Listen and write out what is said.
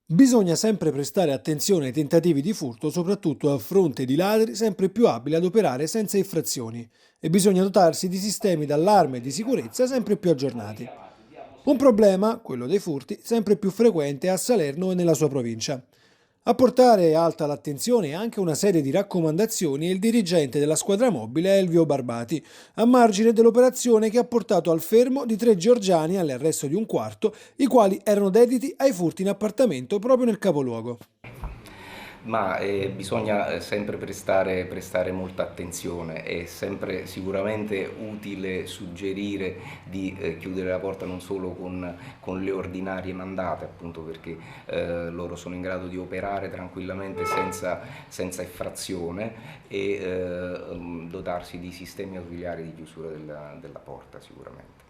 Bisogna sempre prestare attenzione ai tentativi di furto, soprattutto a fronte di ladri sempre più abili ad operare senza infrazioni, e bisogna dotarsi di sistemi d'allarme e di sicurezza sempre più aggiornati. Un problema, quello dei furti, sempre più frequente a Salerno e nella sua provincia. A portare alta l'attenzione e anche una serie di raccomandazioni è il dirigente della squadra mobile Elvio Barbati, a margine dell'operazione che ha portato al fermo di tre georgiani e all'arresto di un quarto, i quali erano dediti ai furti in appartamento proprio nel capoluogo. Ma bisogna sempre prestare molta attenzione, è sempre sicuramente utile suggerire di chiudere la porta non solo con le ordinarie mandate, appunto perché loro sono in grado di operare tranquillamente senza effrazione e dotarsi di sistemi ausiliari di chiusura della porta sicuramente.